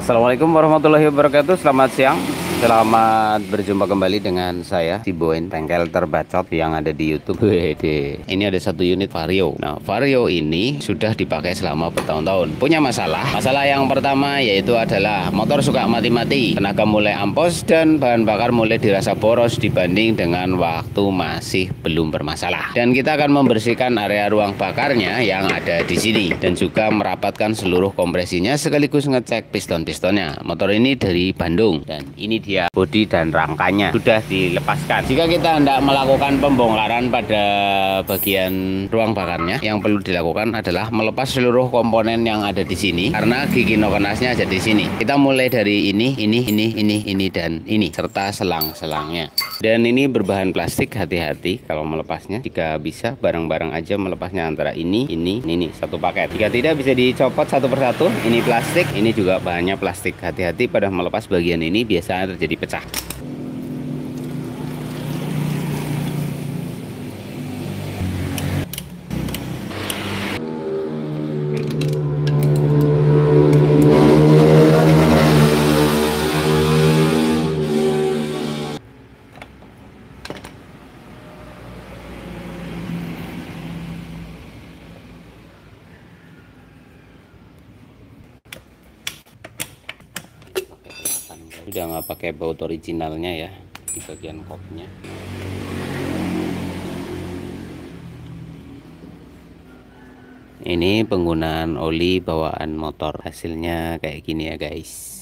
Assalamualaikum warahmatullahi wabarakatuh. Selamat siang. Selamat berjumpa kembali dengan saya si Boen, bengkel terbacot yang ada di YouTube. Wede. Ini ada satu unit Vario. Nah, Vario ini sudah dipakai selama bertahun-tahun. Punya masalah. Masalah yang pertama yaitu adalah motor suka mati-mati, tenaga mulai ampos dan bahan bakar mulai dirasa boros dibanding dengan waktu masih belum bermasalah. Dan kita akan membersihkan area ruang bakarnya yang ada di sini dan juga merapatkan seluruh kompresinya sekaligus ngecek piston-pistonnya. Motor ini dari Bandung dan ini dia bodi dan rangkanya sudah dilepaskan. Jika kita hendak melakukan pembongkaran pada bagian ruang bakarnya, yang perlu dilakukan adalah melepas seluruh komponen yang ada di sini karena gigi nokenasnya ada di sini. Kita mulai dari ini dan ini serta selang-selangnya. Dan ini berbahan plastik, hati-hati kalau melepasnya. Jika bisa bareng-bareng aja melepasnya antara ini satu paket. Jika tidak bisa dicopot satu persatu. Ini plastik, ini juga bahannya plastik. Hati-hati pada melepas bagian ini, biasanya terjadi pecah. Udah nggak pakai baut originalnya ya di bagian kopnya. Ini penggunaan oli bawaan motor, hasilnya kayak gini ya guys.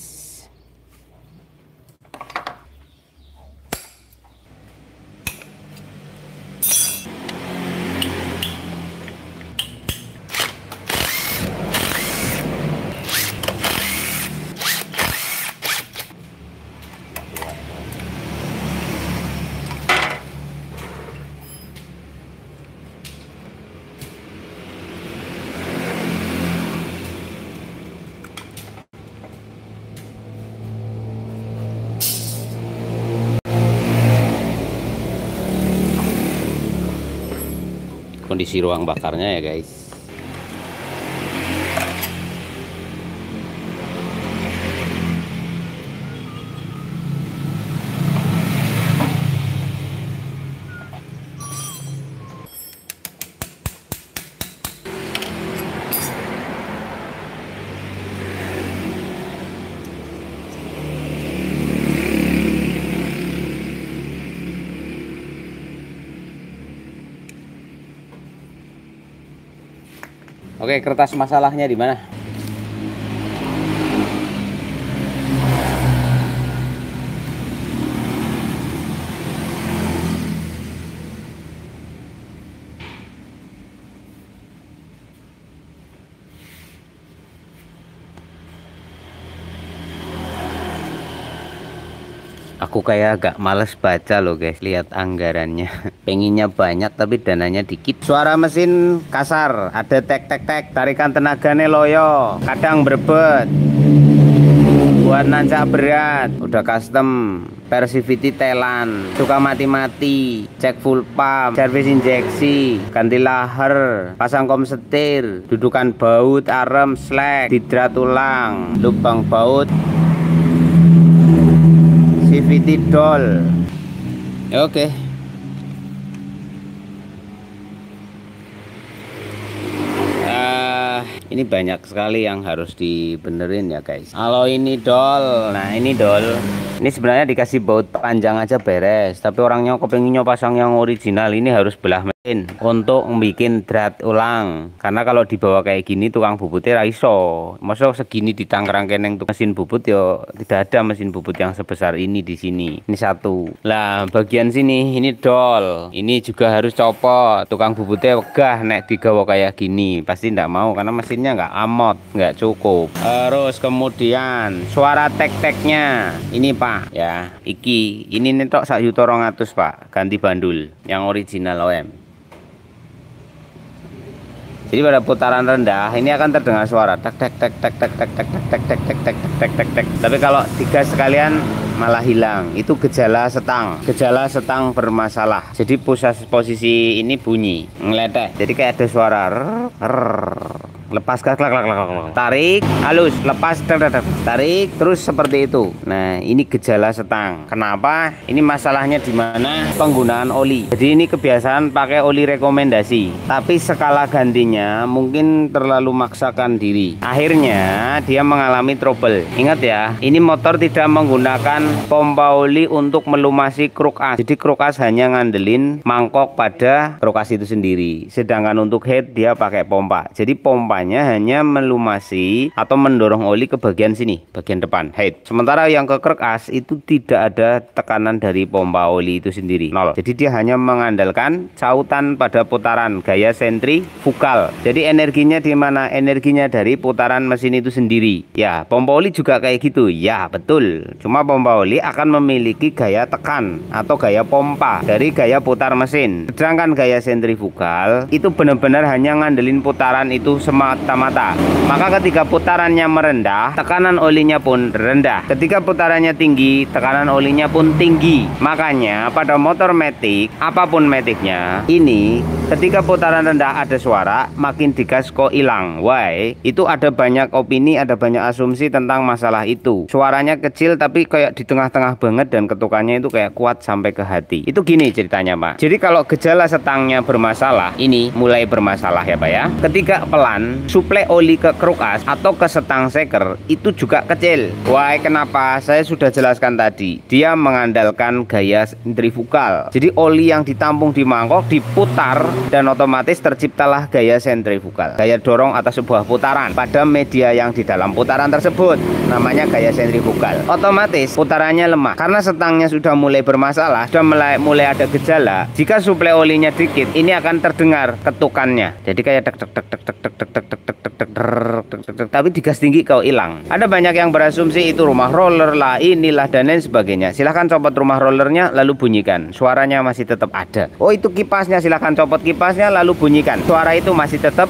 Kondisi ruang bakarnya ya guys. Oke, kertas masalahnya di mana? Aku kayak agak males baca loh guys, lihat anggarannya. Pengennya banyak tapi dananya dikit. Suara mesin kasar, ada tek, tarikan tenaganya loyo, kadang berbet. Buat nancap berat, udah custom. Persivity telan, suka mati-mati, cek full pump, servis injeksi, ganti laher, pasang kom setir, dudukan baut, arem, slack, hidrat tulang, lubang baut, CVT dol. Oke. Ini banyak sekali yang harus dibenerin ya guys. Kalau ini dol, nah ini dol. Ini sebenarnya dikasih baut panjang aja beres, tapi orangnya kepenginnya pasang yang original. Ini harus belah mesin untuk bikin drat ulang. Karena kalau dibawa kayak gini tukang bubutnya raiso. Masa segini di Tangerang keneng tuh mesin bubut ya tidak ada mesin bubut yang sebesar ini di sini. Ini satu. Lah bagian sini ini dol. Ini juga harus copot. Tukang bubutnya wegah nek digawa kayak gini. Pasti ndak mau karena mesinnya nggak amot, nggak cukup. Terus kemudian suara tek-teknya ini Pak ya, ini netok 1.200.000 Pak, ganti bandul yang original OM. Jadi pada putaran rendah ini akan terdengar suara tek. Tapi kalau digas sekalian malah hilang. Itu gejala setang bermasalah. Jadi posisi ini bunyi ngeletek. Jadi kayak ada suara lepas, klak, klak, klak, klak, klak. Tarik, halus, lepas, tarik, terus seperti itu. Nah, ini gejala setang. Kenapa? Ini masalahnya di mana penggunaan oli. Jadi ini kebiasaan pakai oli rekomendasi, tapi skala gantinya mungkin terlalu maksakan diri. Akhirnya dia mengalami trouble. Ingat ya, ini motor tidak menggunakan pompa oli untuk melumasi kruk as. Jadi kruk as hanya ngandelin mangkok pada kruk as itu sendiri. Sedangkan untuk head dia pakai pompa. Jadi pompanya hanya melumasi atau mendorong oli ke bagian sini, bagian depan head. Sementara yang ke kruk as itu tidak ada tekanan dari pompa oli itu sendiri, nol. Jadi dia hanya mengandalkan cautan pada putaran gaya sentrifugal. Jadi energinya di mana? Energinya dari putaran mesin itu sendiri. Ya, pompa oli juga kayak gitu. Ya, betul. Cuma pompa oli akan memiliki gaya tekan atau gaya pompa dari gaya putar mesin. Sedangkan gaya sentrifugal itu benar-benar hanya ngandelin putaran itu semata-mata. Maka ketika putarannya merendah, tekanan olinya pun rendah. Ketika putarannya tinggi, tekanan olinya pun tinggi. Makanya pada motor matic, apapun maticnya, ini ketika putaran rendah ada suara, makin digas kok hilang. Why? Itu ada banyak opini, ada banyak asumsi tentang masalah itu. Suaranya kecil tapi kayak di tengah-tengah banget dan ketukannya itu kayak kuat sampai ke hati. Itu gini ceritanya, Pak. Jadi kalau gejala setangnya bermasalah, ini mulai bermasalah ya, Pak ya. Ketika pelan, suplai oli ke kruk as atau ke setang seker itu juga kecil. Why? Kenapa? Saya sudah jelaskan tadi. Dia mengandalkan gaya sentrifugal. Jadi oli yang ditampung di mangkok diputar dan otomatis terciptalah gaya sentrifugal. Gaya dorong atas sebuah putaran pada media yang di dalam putaran tersebut. Namanya gaya sentrifugal. Otomatis putarannya lemah. Karena setangnya sudah mulai bermasalah, sudah mulai ada gejala. Jika suplai olinya dikit, ini akan terdengar ketukannya. Jadi kayak tek tek tek tek tek tek tek tek tek tek tek tek, tapi digas tinggi kau hilang. Ada banyak yang berasumsi itu rumah roller lah, inilah dan lain sebagainya. Silahkan copot rumah rollernya lalu bunyikan, suaranya masih tetap ada. Oh, itu kipasnya, silahkan copot kipasnya lalu bunyikan, suara itu masih tetap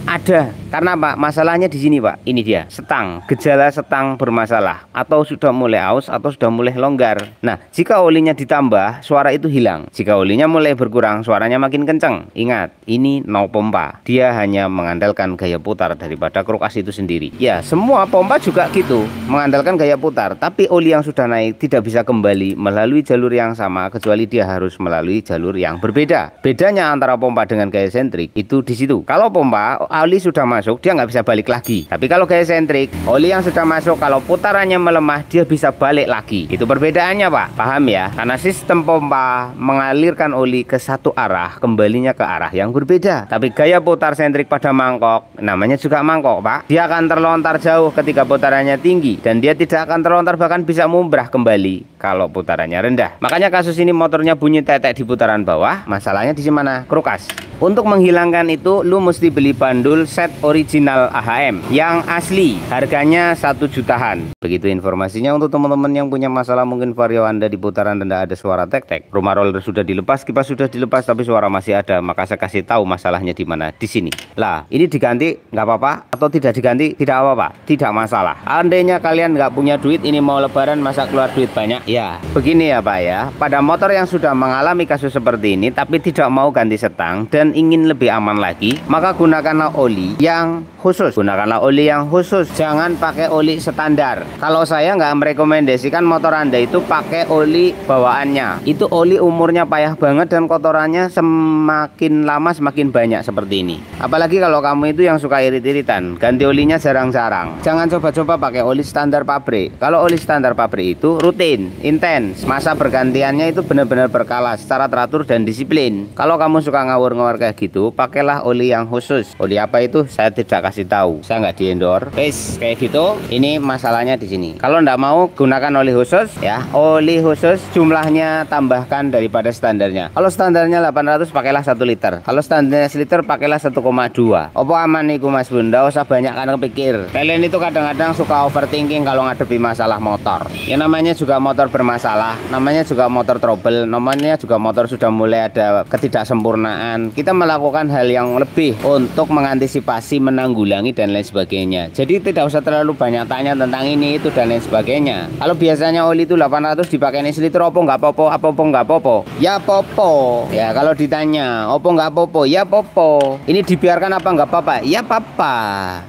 ada. Karena Pak, masalahnya di sini Pak. Ini dia, setang, gejala setang bermasalah atau sudah mulai aus atau sudah mulai longgar. Nah, jika olinya ditambah, suara itu hilang. Jika olinya mulai berkurang, suaranya makin kencang. Ingat, ini no pompa. Dia hanya mengandalkan gaya putar daripada kruk as itu sendiri. Ya, semua pompa juga gitu, mengandalkan gaya putar. Tapi oli yang sudah naik tidak bisa kembali melalui jalur yang sama kecuali dia harus melalui jalur yang berbeda. Bedanya antara pompa dengan gaya sentrik itu di situ. Kalau pompa, oli sudah masuk, dia nggak bisa balik lagi. Tapi kalau gaya sentrik, oli yang sudah masuk, kalau putarannya melemah, dia bisa balik lagi. Itu perbedaannya Pak, paham ya? Karena sistem pompa mengalirkan oli ke satu arah, kembalinya ke arah yang berbeda. Tapi gaya putar sentrik pada mangkok, namanya juga mangkok Pak, dia akan terlontar jauh ketika putarannya tinggi, dan dia tidak akan terlontar, bahkan bisa mumbrah kembali kalau putarannya rendah. Makanya kasus ini motornya bunyi tetek di putaran bawah, masalahnya di mana? Kruk as. Untuk menghilangkan itu, lu mesti beli bandul set original AHM yang asli, harganya 1 jutaan. Begitu informasinya untuk teman-teman yang punya masalah, mungkin vario Anda di putaran rendah ada suara tek-tek, rumah roller sudah dilepas, kipas sudah dilepas, tapi suara masih ada. Maka saya kasih tahu masalahnya di mana, di sini. Lah, ini diganti nggak apa-apa atau tidak diganti tidak apa-apa, tidak masalah. Andainya kalian nggak punya duit, ini mau lebaran masa keluar duit banyak? Ya, begini ya Pak ya. Pada motor yang sudah mengalami kasus seperti ini tapi tidak mau ganti setang dan ingin lebih aman lagi, maka gunakanlah oli yang khusus. Gunakanlah oli yang khusus, jangan pakai oli standar. Kalau saya nggak merekomendasikan motor Anda itu pakai oli bawaannya. Itu oli umurnya payah banget dan kotorannya semakin lama semakin banyak seperti ini. Apalagi kalau kamu itu yang suka irit-iritan, ganti olinya jarang-jarang. Jangan coba-coba pakai oli standar pabrik. Kalau oli standar pabrik itu rutin, intens, masa bergantiannya itu benar-benar berkala secara teratur dan disiplin. Kalau kamu suka ngawur-ngawur kayak gitu, pakailah oli yang khusus. Oli apa itu saya tidak kasih tahu, saya nggak di-endorse. Kayak gitu. Ini masalahnya di sini. Kalau nggak mau gunakan oli khusus ya, oli khusus jumlahnya tambahkan daripada standarnya. Kalau standarnya 800, pakailah 1 liter. Kalau standarnya 1 liter, pakailah 1,2. Opo aman niku Mas Bun, nggak usah banyak kan kepikir. Kalian itu kadang-kadang suka overthinking kalau ngadepi masalah motor. Ya namanya juga motor bermasalah, namanya juga motor trouble, namanya juga motor sudah mulai ada ketidaksempurnaan. Kita kita melakukan hal yang lebih untuk mengantisipasi, menanggulangi dan lain sebagainya. Jadi tidak usah terlalu banyak tanya tentang ini itu dan lain sebagainya. Kalau biasanya oli itu 800 dipakai seliter, opo nggak popo, apa nggak popo? Ya popo. Ya kalau ditanya opo nggak popo, ya popo. Ini dibiarkan apa nggak apa-apa? Ya papa.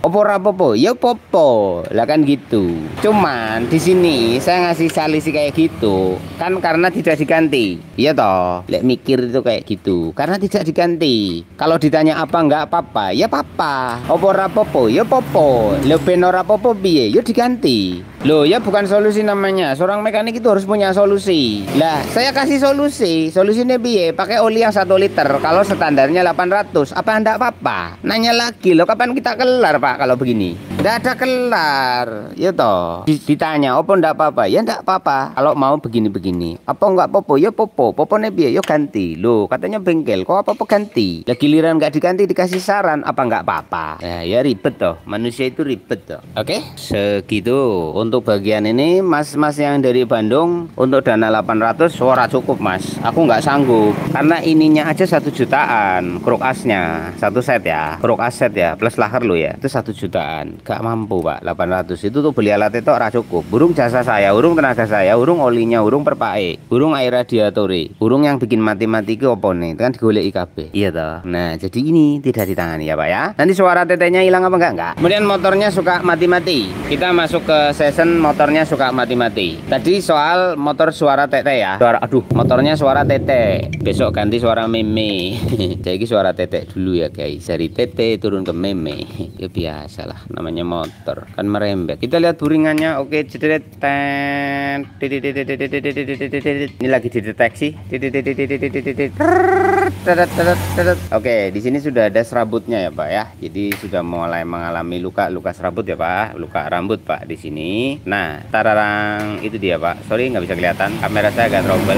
Opo rapopo? Ya popo. Lah kan gitu. Cuman di sini saya ngasih solusi kayak gitu kan karena tidak diganti. Iya toh. Lek mikir itu kayak gitu. Karena tidak diganti. Kalau ditanya apa nggak apa-apa? Ya papa. Opo rapopo? Ya popo. Lo beno rapopo piye? Ya diganti. Loh ya bukan solusi namanya. Seorang mekanik itu harus punya solusi. Lah saya kasih solusi. Solusinya piye? Pakai oli yang 1 liter. Kalau standarnya 800. Apa enggak apa-apa? Nanya lagi loh, kapan kita kelar Pak kalau begini? Enggak ada kelar. Ya toh. Ditanya apa enggak apa-apa? Ya enggak apa-apa. Kalau mau begini-begini. Apa enggak popo? Ya popo. Popone piye? Ya ganti. Loh katanya bengkel. Kok apa-apa ganti? Lah giliran enggak diganti dikasih saran. Apa enggak apa-apa? Ya ribet toh. Manusia itu ribet toh. Oke? Segitu. Untuk bagian ini mas-mas yang dari Bandung untuk dana 800 suara cukup mas. Aku nggak sanggup karena ininya aja 1 jutaan kruk asnya 1 set ya, kruk as set ya plus laker lo ya, itu 1 jutaan. Gak mampu pak 800 itu tuh beli alat itu ora cukup. Burung jasa saya, urung tenaga saya, urung olinya, urung perpae, urung air radiatori, urung yang bikin mati-mati ke opo nih, itu kan digolek IKB. Iya toh. Nah jadi ini tidak ditangani ya pak ya. Nanti suara tetenya hilang apa enggak? Kemudian motornya suka mati-mati. Kita masuk ke motornya suka mati-mati. Tadi soal motor suara tete ya. Motornya suara tete. Besok ganti suara meme. Jadi suara tete dulu ya guys. Dari tete turun ke meme. Ya biasalah namanya motor. Kan merembet. Kita lihat buringannya. Oke, cederet. Ini lagi dideteksi. Oke, di sini sudah ada serabutnya ya, Pak ya. Jadi sudah mulai mengalami luka serabut ya, Pak. Luka rambut, Pak di sini. Nah, tararang itu dia pak. Sorry nggak bisa kelihatan, kamera saya agak trouble.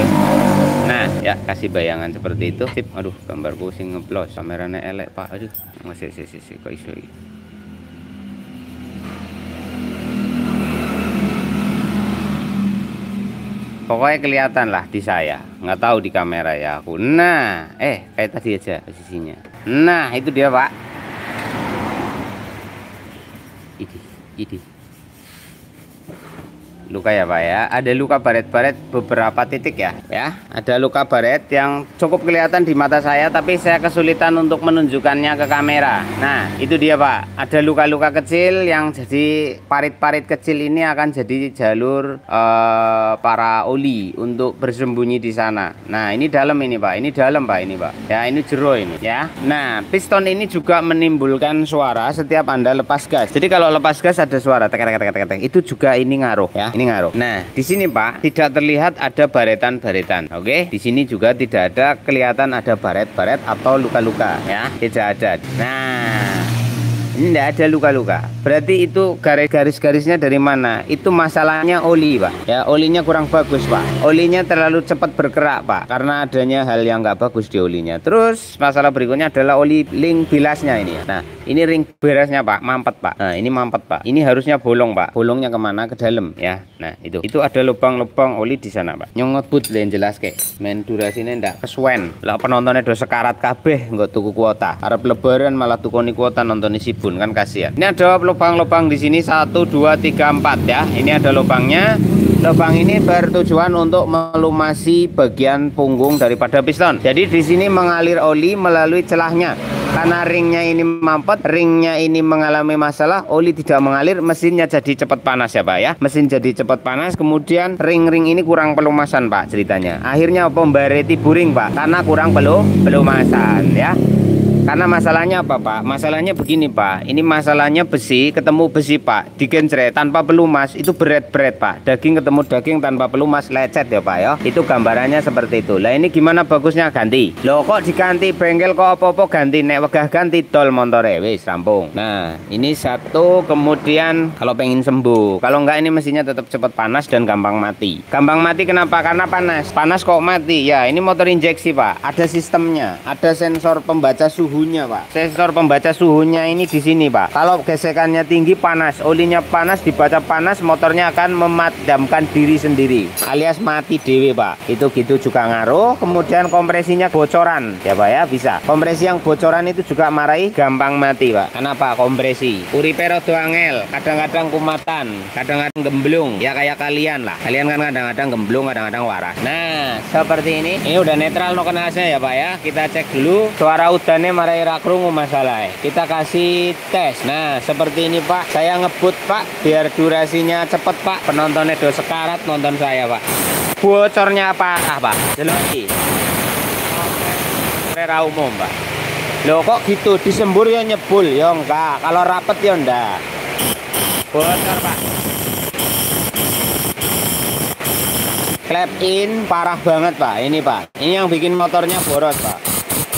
Nah ya kasih bayangan seperti itu. Sip. Aduh gambar pusing ngeblos, kameranya elek pak. Aduh masih kok iso. Pokoknya kelihatan lah di saya, nggak tahu di kamera ya aku. Nah kayak tadi aja posisinya. Nah itu dia pak. Ini luka ya pak ya, ada luka baret-baret beberapa titik ya ada luka baret yang cukup kelihatan di mata saya, tapi saya kesulitan untuk menunjukkannya ke kamera. Nah itu dia pak, ada luka-luka kecil yang jadi parit-parit kecil ini akan jadi jalur para oli untuk bersembunyi di sana. Nah ini dalam ini pak, ini dalam pak, ini pak ya, ini jero ini ya. Nah piston ini juga menimbulkan suara setiap anda lepas gas. Jadi kalau lepas gas ada suara tek itu juga ini ngaruh ya. Ini ngaruh. Nah, di sini Pak tidak terlihat ada baretan-baretan. Oke, di sini juga tidak ada kelihatan ada baret-baret atau luka-luka ya, tidak ada. Nah, ini tidak ada luka-luka. Berarti itu garis-garisnya dari mana? Itu masalahnya oli pak ya, olinya kurang bagus pak. Olinya terlalu cepat bergerak pak, karena adanya hal yang nggak bagus di olinya. Terus masalah berikutnya adalah oli ring bilasnya ini. Nah ini ring bilasnya pak mampet pak. Nah ini mampet pak, ini harusnya bolong pak. Bolongnya kemana? Ke dalam ya. Nah itu ada lubang-lubang oli di sana pak. Nyongebut yang jelas kayak main durasinya ndak kesuwen lah. Penontonnya do sekarat kabeh nggak tuku kuota, harap lebaran malah tukoni kuota nonton Sibun kan kasihan. Ini ada lubang-lubang di sini 1, 2, 3, 4 ya. Ini ada lubangnya. Lubang ini bertujuan untuk melumasi bagian punggung daripada piston. Jadi di sini mengalir oli melalui celahnya. Karena ringnya ini mampet, ringnya ini mengalami masalah, oli tidak mengalir, mesinnya jadi cepat panas ya Pak ya. Mesin jadi cepat panas, kemudian ring-ring ini kurang pelumasan Pak ceritanya. Akhirnya pembareti buring Pak, karena kurang pelumasan ya. Karena masalahnya apa Pak? Masalahnya begini Pak, ini masalahnya besi ketemu besi Pak, digencret tanpa pelumas itu berat-berat Pak. Daging ketemu daging tanpa pelumas lecet ya Pak ya. Itu gambarannya seperti itu. Lah ini gimana bagusnya ganti? Loh kok diganti bengkel kok apa-apa ganti, nek wegah ganti tol montore wis rampung. Nah ini satu, kemudian kalau pengen sembuh, kalau enggak ini mesinnya tetap cepat panas dan gampang mati. Gampang mati kenapa? Karena panas kok mati ya. Ini motor injeksi Pak, ada sistemnya, ada sensor pembaca suhu suhunya, Pak. Sensor pembaca suhunya ini di sini, Pak. Kalau gesekannya tinggi panas, olinya panas, dibaca panas, motornya akan memadamkan diri sendiri, alias mati dewe, Pak. Itu gitu juga ngaruh. Kemudian kompresinya bocoran, ya Pak ya, bisa. Kompresi yang bocoran itu juga marahi gampang mati, Pak. Kenapa? Kompresi. Uripe rada angel, kadang-kadang kumatan, kadang-kadang gemblung. Ya kayak kalian lah. Kalian kan kadang-kadang gemblung, kadang-kadang waras. Nah, seperti ini. Ini udah netral no kenasnya ya, Pak ya. Kita cek dulu suara udannya marahi ra krungu masalah. Kita kasih tes. Nah, seperti ini, Pak. Saya ngebut, Pak, biar durasinya cepet, Pak. Penontonnya do sekarat nonton saya, Pak. Bocornya apa? Pak? Jelas. Rera umum, Pak. Loh kok gitu, disembur ya nyebul ya enggak, kalau rapet ya enggak. Bocor, Pak. Clap in parah banget, Pak. Ini, Pak, ini yang bikin motornya boros, Pak.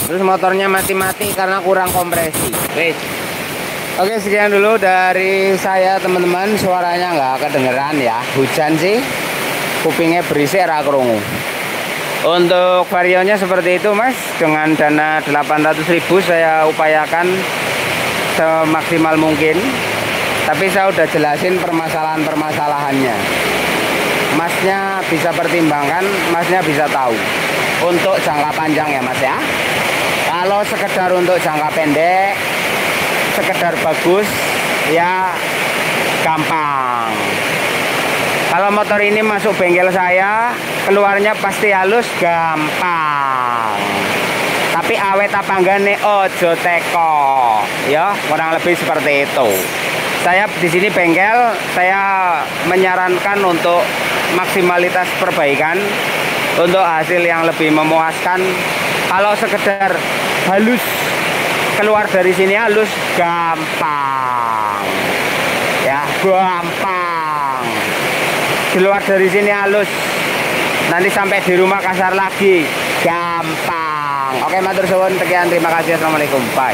Terus motornya mati-mati karena kurang kompresi. Wes. Oke, sekian dulu dari saya, teman-teman. Suaranya nggak kedengeran ya, hujan sih, kupingnya berisik ra krungu. Untuk varionya seperti itu, Mas. Dengan dana 800.000 saya upayakan semaksimal mungkin. Tapi saya udah jelasin permasalahan-permasalahannya. Masnya bisa pertimbangkan, Masnya bisa tahu. Untuk jangka panjang ya, Mas ya. Kalau sekedar untuk jangka pendek, sekedar bagus, ya gampang. Kalau motor ini masuk bengkel saya, keluarnya pasti halus, gampang. Tapi awet apa enggak nih, ojo teko. Ya, kurang lebih seperti itu. Saya di sini bengkel, saya menyarankan untuk maksimalitas perbaikan, untuk hasil yang lebih memuaskan. Kalau sekedar halus, keluar dari sini halus, gampang. Ya, gampang. Keluar dari sini halus, nanti sampai di rumah kasar lagi, gampang. Oke, matur suwun, sekian, terima kasih, assalamualaikum, bye.